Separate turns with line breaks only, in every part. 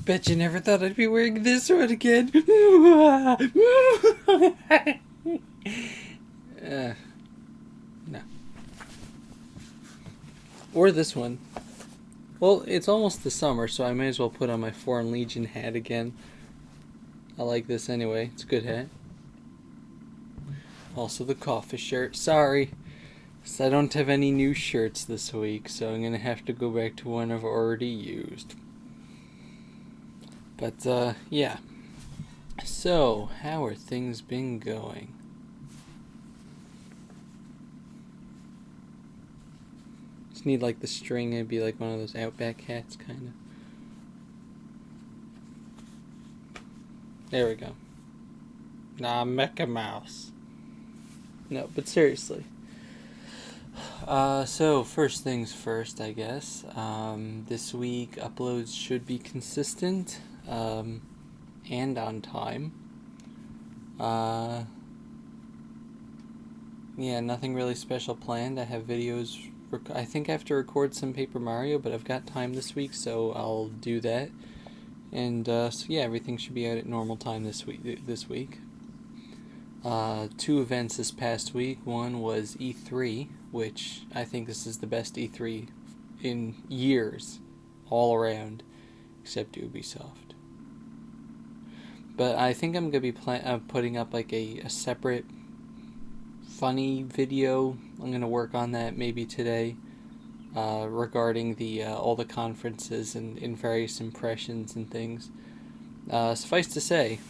Bet you never thought I'd be wearing this one again. No. Or this one. Well, it's almost the summer, so I may as well put on my Foreign Legion hat again. I like this anyway. It's a good hat. Also the coffee shirt. Sorry. So I don't have any new shirts this week, so I'm going to have to go back to one I've already used. But, yeah. So, how are things been going? Just need, like, the string and be like one of those Outback hats, kind of. There we go. Nah, Mickey Mouse. No, but seriously. So, first things first, I guess. This week, uploads should be consistent, and on time. Yeah, nothing really special planned. I have videos, I think I have to record some Paper Mario, but I've got time this week, so I'll do that. And, so yeah, everything should be out at normal time this week. 2 events this past week. One was E3, which I think this is the best E3 in years, all around, except Ubisoft. But I think I'm going to be putting up like a separate funny video. I'm going to work on that maybe today, regarding the all the conferences and various impressions and things. Suffice to say,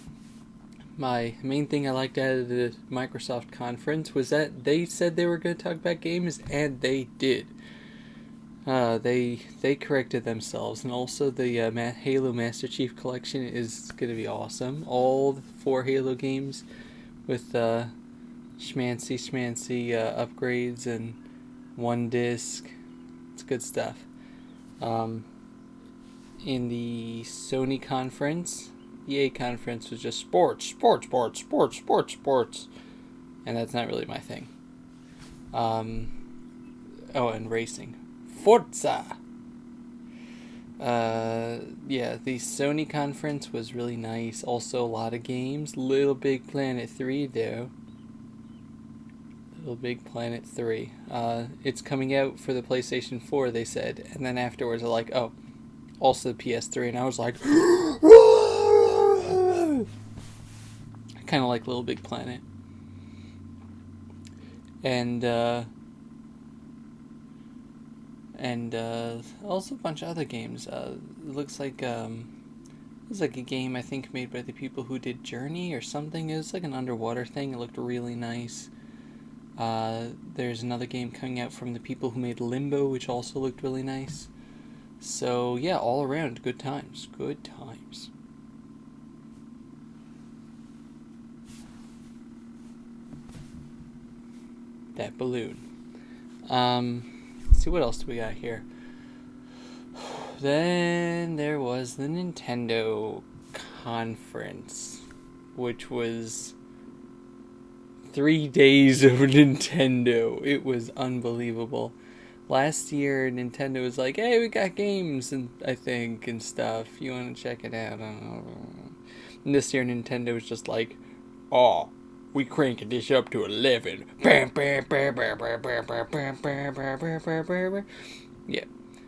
my main thing I liked out of the Microsoft conference was that they said they were going to talk about games, and they did. They corrected themselves, and also the Halo Master Chief Collection is going to be awesome. All 4 Halo games with schmancy upgrades and 1 disc. It's good stuff. In the Sony conference, EA conference was just sports, and that's not really my thing. And racing. Forza! Yeah, the Sony conference was really nice. Also, a lot of games. Little Big Planet 3, though. Little Big Planet 3. It's coming out for the PlayStation 4, they said. And then afterwards, they're like, oh, also the PS3. And I was like, I kind of like Little Big Planet. And also a bunch of other games. It looks like it's like a game I think made by the people who did Journey or something. It was like an underwater thing. It looked really nice. There's another game coming out from the people who made Limbo, which also looked really nice. So yeah, all around good times. Good times. That balloon. Let's see, what else do we got here? Then there was the Nintendo conference, which was 3 days of Nintendo. It was unbelievable. Last year, Nintendo was like, hey, we got games, and I think, and stuff. You want to check it out? And this year, Nintendo was just like, oh, we cranking this up to 11. Yeah.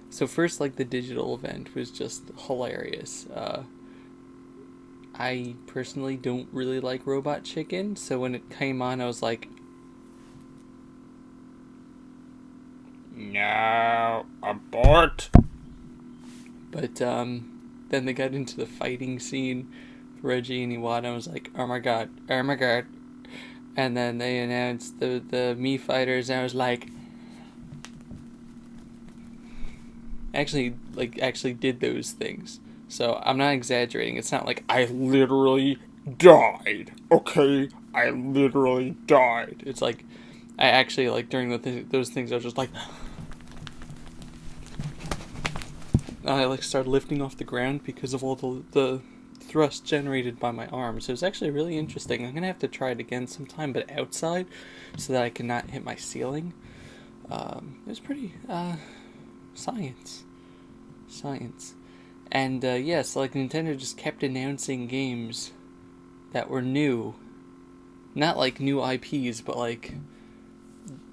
So first, like, the digital event was just hilarious. I personally don't really like Robot Chicken, so when it came on, I was like, no, abort. But then they got into the fighting scene, Reggie and Iwata. I was like, oh my god. And then they announced the Mii fighters, and I was like, actually did those things. So I'm not exaggerating. It's not like I literally died. Okay, I literally died. It's like I actually, like, during those things, I was just like, I like started lifting off the ground because of all the thrust generated by my arms. It was actually really interesting. I'm gonna have to try it again sometime, but outside, so that I can not hit my ceiling. It was pretty science. And yeah, so like Nintendo just kept announcing games that were new. Not like new IPs, but like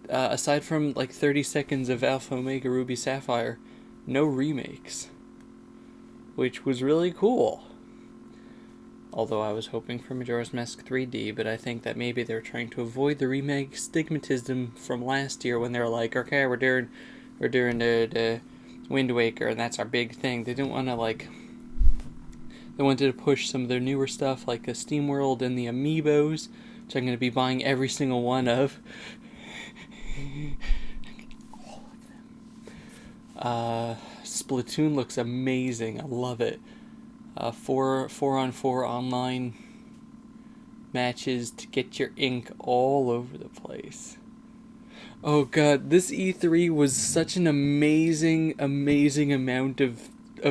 aside from like 30 seconds of Alpha Omega Ruby Sapphire, no remakes. Which was really cool. Although I was hoping for Majora's Mask 3D, but I think that maybe they're trying to avoid the remake stigmatism from last year when they were like, okay, we're doing the Wind Waker, and that's our big thing. They didn't want to like. They wanted to push some of their newer stuff like the Steam World and the Amiibos, which I'm going to be buying every single one of. All of them. Splatoon looks amazing. I love it. 4-on-4 online matches to get your ink all over the place. Oh god, this E3 was such an amazing amount of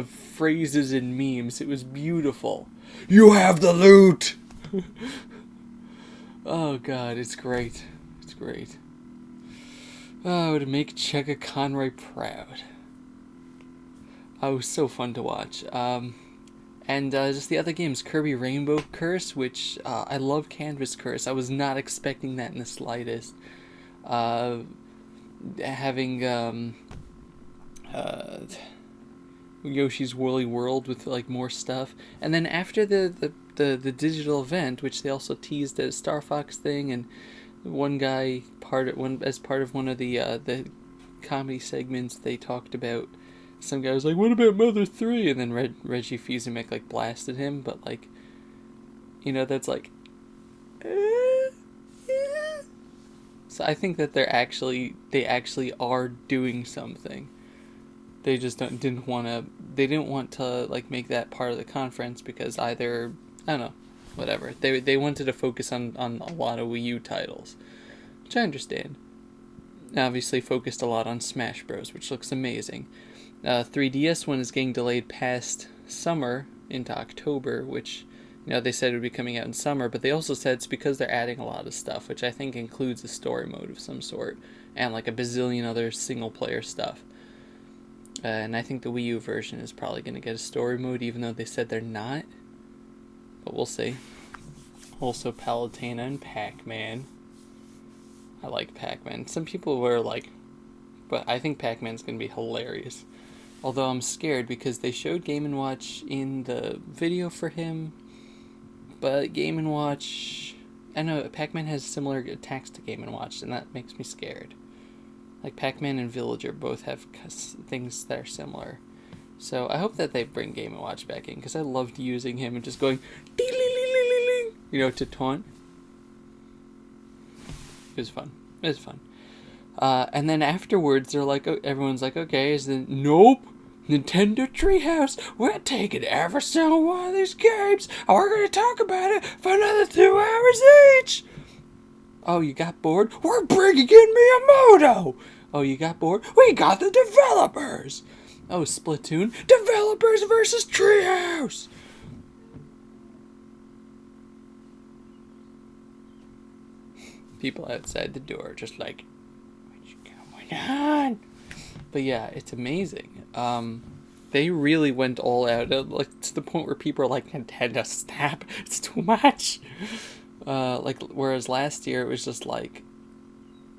phrases and memes. It was beautiful. You have the loot! Oh god, it's great. It's great. Oh, to make Chugga Conroy proud. Oh, it was so fun to watch. And just the other games, Kirby Rainbow Curse, which I love Canvas Curse. I was not expecting that in the slightest. Having Yoshi's Woolly World with like more stuff, and then after the digital event, which they also teased as Star Fox thing, and one guy as part of one of the comedy segments, they talked about. Some guy was like, what about Mother 3? And then Reggie Fils-Aimé like blasted him, but like, you know, that's like, yeah. So I think that they actually are doing something. They just didn't want to like make that part of the conference because either, I don't know, whatever. They wanted to focus on a lot of Wii U titles, which I understand. Obviously focused a lot on Smash Bros, which looks amazing. 3DS one is getting delayed past summer into October, which, you know, they said it would be coming out in summer, but they also said it's because they're adding a lot of stuff, which I think includes a story mode of some sort, and like a bazillion other single-player stuff. And I think the Wii U version is probably going to get a story mode, even though they said they're not. But we'll see. Also, Palutena and Pac-Man. I like Pac-Man. Some people were like, but I think Pac-Man's going to be hilarious. Although I'm scared because they showed Game & Watch in the video for him, but Game & Watch, I know Pac-Man has similar attacks to Game & Watch, and that makes me scared. Like Pac-Man and Villager both have things that are similar. So I hope that they bring Game & Watch back in, because I loved using him and just going, you know, to taunt. It was fun. It was fun. And then afterwards, they're like, everyone's like, okay, is the nope, Nintendo Treehouse, we're taking every single one of these games, and we're gonna talk about it for another 2 hours each. Oh, you got bored? We're bringing in Miyamoto. Oh, you got bored? We got the developers. Oh, Splatoon, developers versus Treehouse. People outside the door just like, what's going on? But yeah, it's amazing. They really went all out, like to the point where people are like, Nintendo, stop! It's too much. Like whereas last year it was just like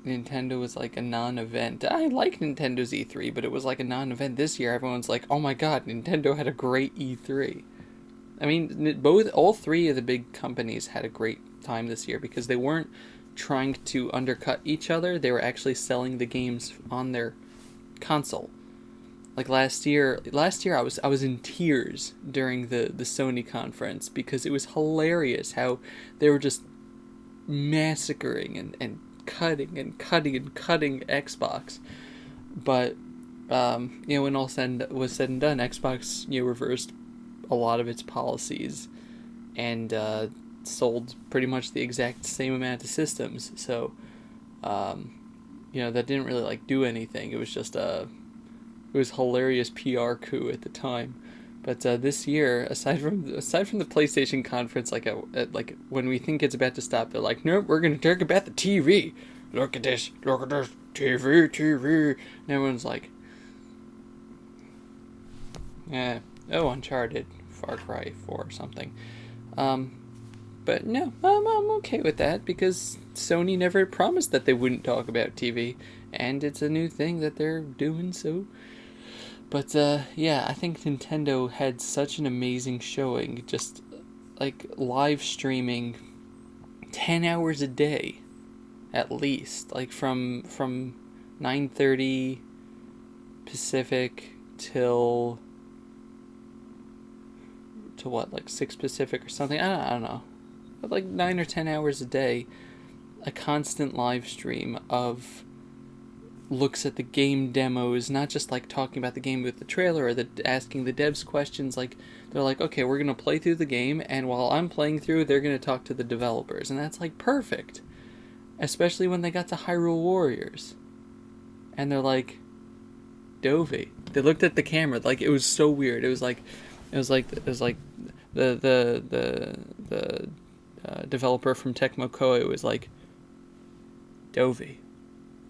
Nintendo was like a non-event. I like Nintendo's E3, but it was like a non-event. This year, everyone's like, "Oh my god, Nintendo had a great E3." I mean, all three of the big companies had a great time this year because they weren't trying to undercut each other. They were actually selling the games on their console. Like last year I was in tears during the Sony conference because it was hilarious how they were just massacring and cutting Xbox. But when all was said and done, Xbox reversed a lot of its policies and sold pretty much the exact same amount of systems. So that didn't really like do anything. It was just it was hilarious PR coup at the time. But this year, aside from the PlayStation conference, like when we think it's about to stop, they're like, nope, we're gonna talk about the TV. Look at this, TV. And everyone's like, yeah, Oh, Uncharted, Far Cry 4 or something. But no, I'm okay with that because Sony never promised that they wouldn't talk about TV, and it's a new thing that they're doing, so. But yeah, I think Nintendo had such an amazing showing, just like live streaming 10 hours a day at least, like from 9:30 Pacific till to what, like 6 Pacific or something. I don't know. But like 9 or 10 hours a day, a constant live stream of looks at the game demos, not just like talking about the game with the trailer or asking the devs questions. Like they're like, okay, we're gonna play through the game, and while I'm playing through, they're gonna talk to the developers, and that's like perfect. Especially when they got to Hyrule Warriors, and they're like, Dovey. They looked at the camera like it was so weird. It was like the developer from Tecmo Koei was like, Dovey,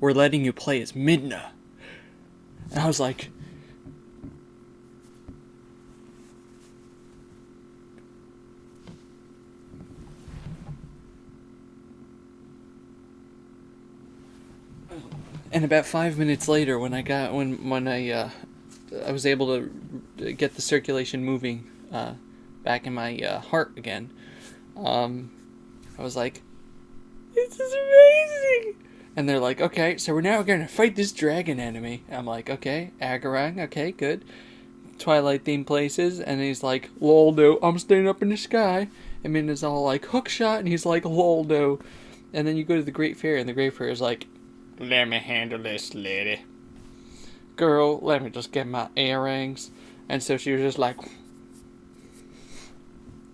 we're letting you play as Midna. And I was like, and about 5 minutes later, when I was able to get the circulation moving back in my heart again, I was like, this is amazing. And they're like, okay, so we're now going to fight this dragon enemy. I'm like, okay, Agarang, okay, good. Twilight themed places, and he's like, Loldo, I'm staying up in the sky. And Minna's all like, hook shot, and he's like, Loldo. And then you go to the Great Fair, and the Great Fair is like, let me handle this, lady. Girl, let me just get my earrings. And so she was just like,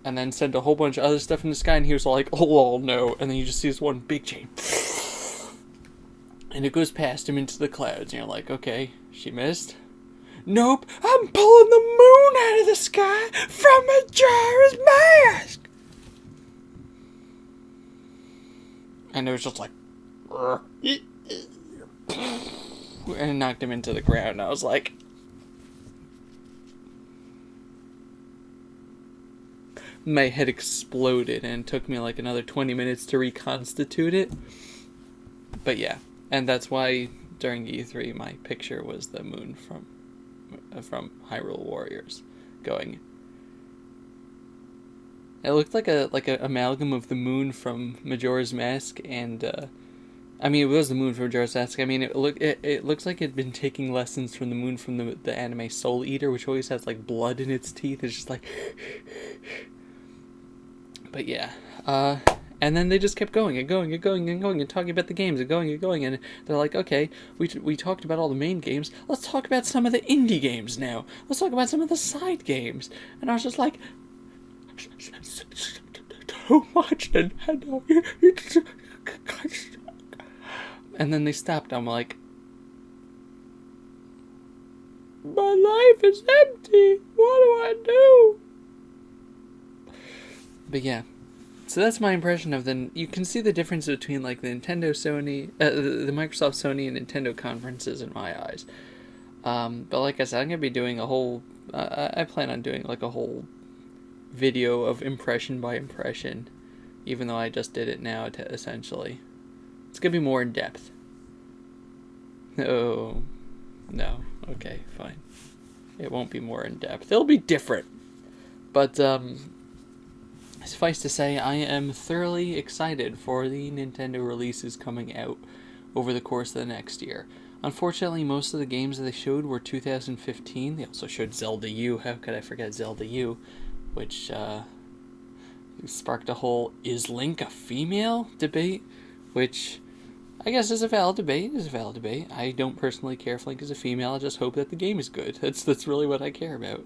and then sent a whole bunch of other stuff in the sky, and he was like, oh no. And then you just see this one big chain. And it goes past him into the clouds, and you're like, okay, she missed. Nope, I'm pulling the moon out of the sky from Majora's Mask. And it was just like, and it knocked him into the ground, and I was like, my head exploded, and it took me like another 20 minutes to reconstitute it. But yeah, and that's why during E3 my picture was the moon from Hyrule Warriors going. It looked like a amalgam of the moon from Majora's Mask and I mean, it was the moon from Majora's Mask. I mean, it looks like it'd been taking lessons from the moon from the anime Soul Eater, which always has like blood in its teeth. It's just like, but yeah, and then they just kept going and going and going and going and talking about the games and going, and they're like, okay, we talked about all the main games. Let's talk about some of the indie games now. Let's talk about some of the side games. And I was just like, so much, and and then they stopped. I'm like, my life is empty. What do I do? But yeah, so that's my impression of the. You can see the difference between like the Nintendo, Sony, the Microsoft, Sony, and Nintendo conferences in my eyes. But like I said, I'm gonna be doing a whole. I plan on doing like a whole video of impression by impression, even though I just did it now. Essentially, it's gonna be more in depth. Oh, no. Okay, fine. It won't be more in depth. It'll be different. But suffice to say, I am thoroughly excited for the Nintendo releases coming out over the course of the next year. Unfortunately, most of the games that they showed were 2015. They also showed Zelda U. How could I forget Zelda U? Which sparked a whole "is Link a female?" debate, which I guess is a valid debate. I don't personally care if Link is a female. I just hope that the game is good. That's really what I care about.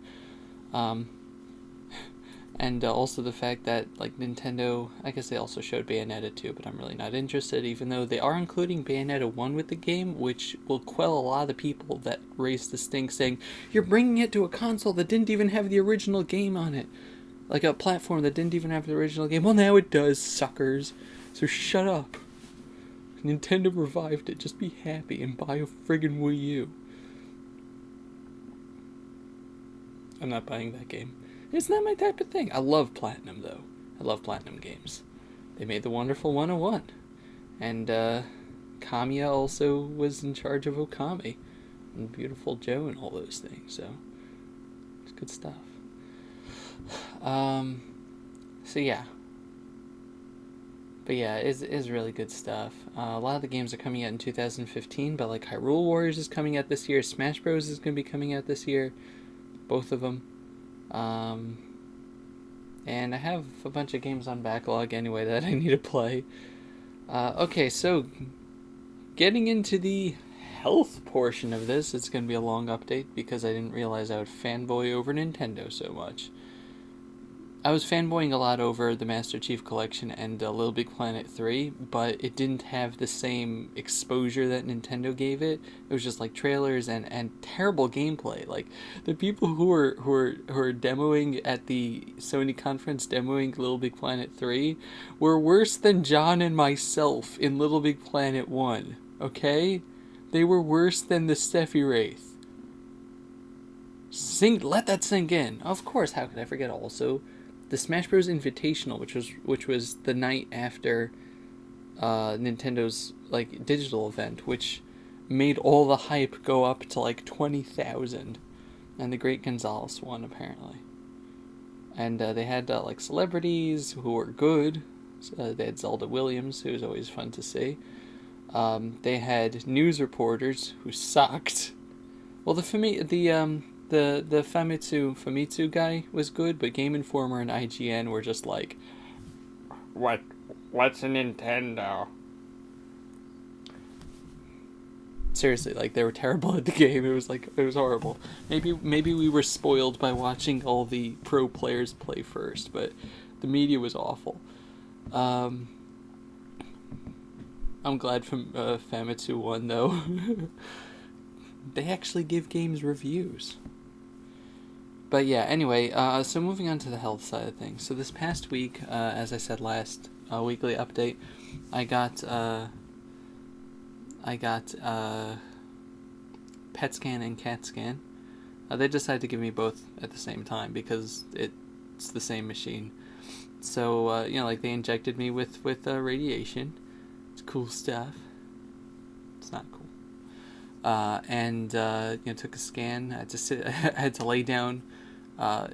And also the fact that, like, Nintendo, I guess they also showed Bayonetta 2, but I'm really not interested, even though they are including Bayonetta 1 with the game, which will quell a lot of the people that raised the stink saying, you're bringing it to a console that didn't even have the original game on it. Like, a platform that didn't even have the original game. Well, now it does, suckers. So shut up. Nintendo revived it. Just be happy and buy a friggin' Wii U. I'm not buying that game. It's not my type of thing. I love Platinum, though. I love Platinum games. They made the wonderful 101. And Kamiya also was in charge of Okami. And Beautiful Joe and all those things, so it's good stuff. So yeah. But yeah, it's really good stuff. A lot of the games are coming out in 2015, but like Hyrule Warriors is coming out this year. Smash Bros. Is going to be coming out this year. Both of them. And I have a bunch of games on backlog anyway that I need to play. Okay, so getting into the health portion of this, it's going to be a long update because I didn't realize I would fanboy over Nintendo so much. I was fanboying a lot over the Master Chief Collection and Little Big Planet 3, but it didn't have the same exposure that Nintendo gave it. It was just like trailers and terrible gameplay. Like the people who were demoing at the Sony conference, demoing Little Big Planet 3, were worse than John and myself in Little Big Planet 1. Okay? They were worse than the Steffi Wraith. Let that sink in. Of course, how could I forget also the Smash Bros. Invitational, which was the night after Nintendo's like digital event, which made all the hype go up to like 20,000, and the Great Gonzalez won apparently. And they had like celebrities who were good. They had Zelda Williams, who was always fun to see. They had news reporters who sucked. Well, the Famitsu guy was good, but Game Informer and IGN were just like, what's a Nintendo? Seriously, like they were terrible at the game. It was horrible. Maybe we were spoiled by watching all the pro players play first, but the media was awful. I'm glad Famitsu won though. They actually give games reviews. But yeah, anyway, so moving on to the health side of things. So this past week, as I said last weekly update, I got PET scan and CAT scan. They decided to give me both at the same time because it's the same machine. So like they injected me with radiation. It's cool stuff. It's not cool. And took a scan. I had to lay down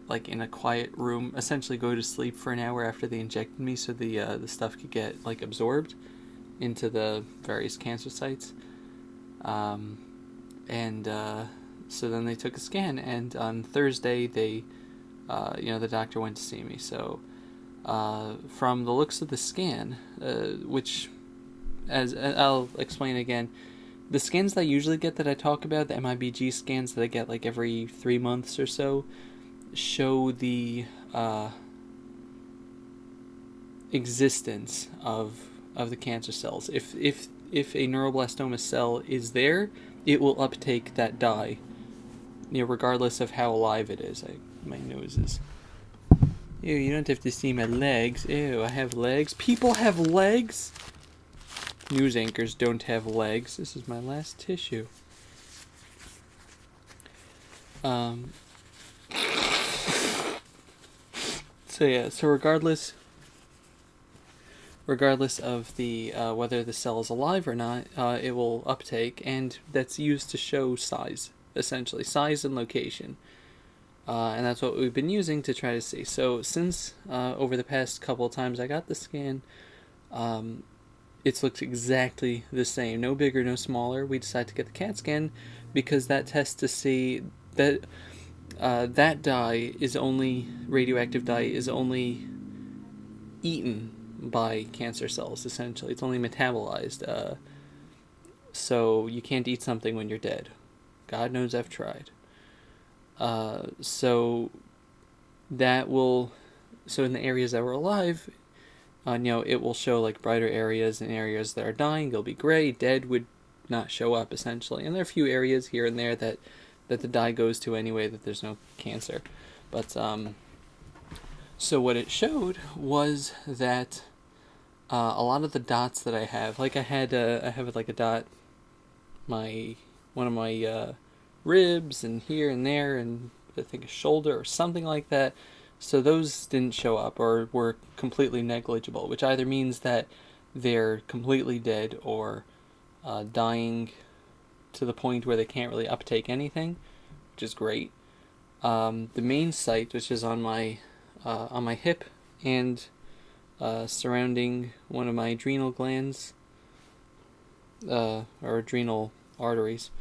like in a quiet room, essentially go to sleep for an hour after they injected me, so the stuff could get like absorbed into the various cancer sites. So then they took a scan, and on Thursday they the doctor went to see me. So from the looks of the scan, which, as I'll explain again, the scans that I usually get that I talk about, the MIBG scans that I get like every 3 months or so, show the existence of the cancer cells. If a neuroblastoma cell is there, it will uptake that dye, regardless of how alive it is. My nose is... Ew, you don't have to see my legs. Ew, I have legs. People have legs? News anchors don't have legs. This is my last tissue. So regardless of the whether the cell is alive or not, it will uptake, and that's used to show size, essentially size and location. And that's what we've been using to try to see. So since over the past couple of times I got the scan, it looks exactly the same, no bigger, no smaller. We decided to get the CAT scan because that tests to see that that dye is only, radioactive dye is only eaten by cancer cells, essentially. It's only metabolized. So you can't eat something when you're dead. God knows I've tried. So in the areas that were alive, it will show like brighter areas, and areas that are dying, they'll be gray. Dead would not show up, essentially. And there are a few areas here and there that the dye goes to anyway, that there's no cancer. But so what it showed was that a lot of the dots that I have, like I have like a dot, one of my ribs, and here and there, and I think a shoulder or something like that. So those didn't show up or were completely negligible, which either means that they're completely dead or dying to the point where they can't really uptake anything, which is great. The main site, which is on my hip and surrounding one of my adrenal glands, or adrenal arteries,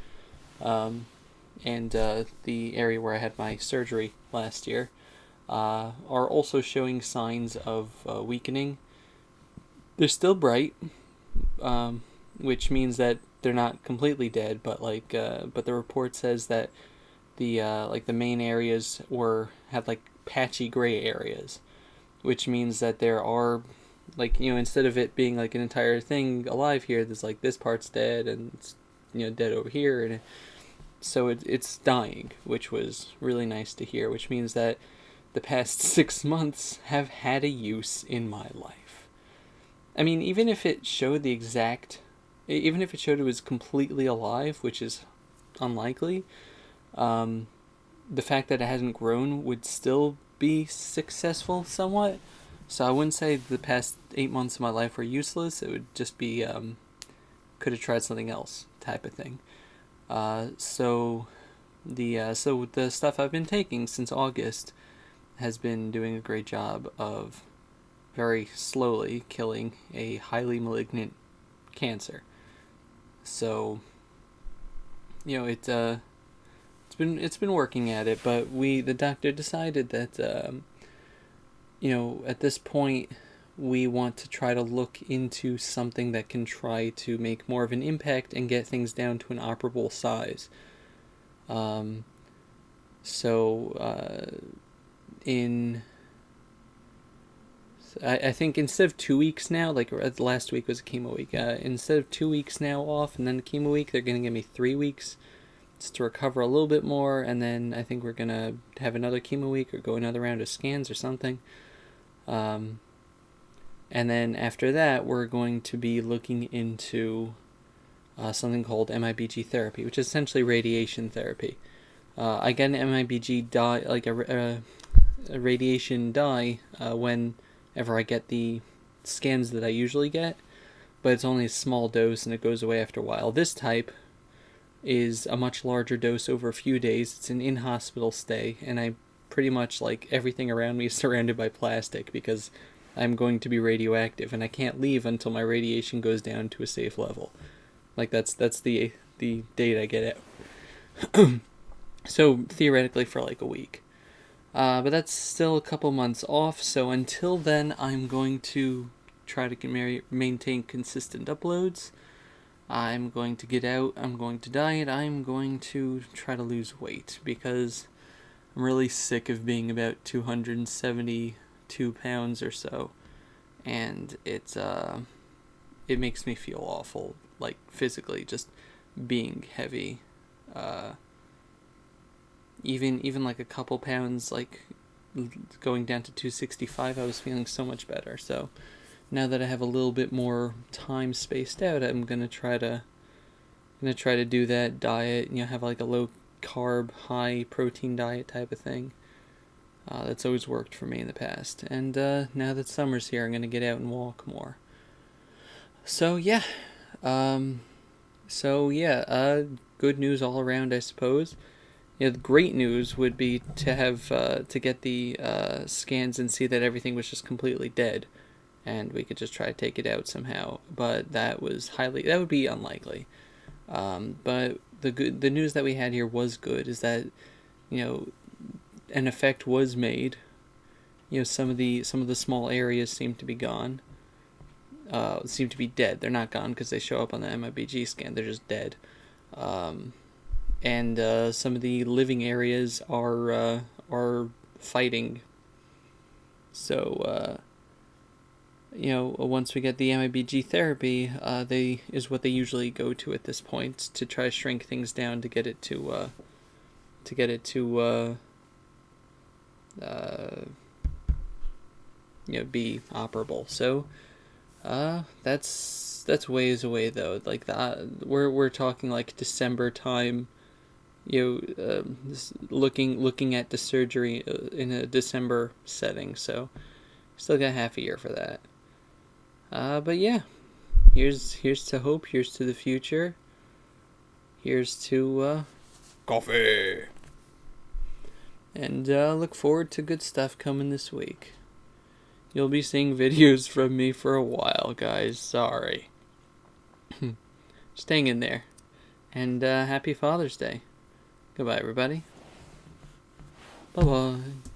and the area where I had my surgery last year, are also showing signs of weakening. They're still bright, which means that they're not completely dead, but but the report says that the main areas had like patchy gray areas, which means that there are, like, instead of it being like an entire thing alive here, there's like this part's dead and it's dead over here, and so it's dying, which was really nice to hear, which means that the past 6 months have had a use in my life. I mean, even if it showed it was completely alive, which is unlikely, the fact that it hasn't grown would still be successful somewhat. So I wouldn't say the past 8 months of my life were useless. It would just be, could have tried something else type of thing. So the stuff I've been taking since August has been doing a great job of very slowly killing a highly malignant cancer. So, it's been working at it, but the doctor decided that at this point we want to try to look into something that can try to make more of an impact and get things down to an operable size. I think instead of 2 weeks now, like last week was a chemo week, instead of 2 weeks now off and then a chemo week, they're going to give me 3 weeks just to recover a little bit more, and then I think we're going to have another chemo week or go another round of scans or something. And then after that, we're going to be looking into something called MIBG therapy, which is essentially radiation therapy. I get an MIBG dye, like a radiation dye, whenever I get the scans that I usually get, but it's only a small dose and it goes away after a while. This type is a much larger dose over a few days. It's an in-hospital stay, and I pretty much, like, everything around me is surrounded by plastic because I'm going to be radioactive, and I can't leave until my radiation goes down to a safe level. Like, that's the date I get out. So, theoretically for like a week. But that's still a couple months off, so until then, I'm going to try to maintain consistent uploads. I'm going to get out, I'm going to diet, I'm going to try to lose weight, because I'm really sick of being about 272 pounds or so, and it makes me feel awful, like, physically, just being heavy. Even like a couple pounds, like going down to 265, I was feeling so much better. So now that I have a little bit more time spaced out, I'm gonna try to do that diet. Have like a low carb, high protein diet type of thing. That's always worked for me in the past. And now that summer's here, I'm gonna get out and walk more. So yeah, good news all around, I suppose. The great news would be to have to get the scans and see that everything was just completely dead, and we could just try to take it out somehow. But that would be unlikely. But the news that we had here was good. Is that an effect was made. Some of the small areas seem to be gone. Seem to be dead. They're not gone because they show up on the MIBG scan. They're just dead. And some of the living areas are fighting. So once we get the MIBG therapy, is what they usually go to at this point to try to shrink things down to get it to be operable. So that's ways away though. Like we're talking like December time. looking at the surgery in a December setting. So still got half a year for that. But yeah, here's to hope. Here's to the future. Here's to coffee. And look forward to good stuff coming this week. You'll be seeing videos from me for a while, guys. Sorry. Just hang in there. And happy Father's Day. Goodbye, everybody. Bye-bye.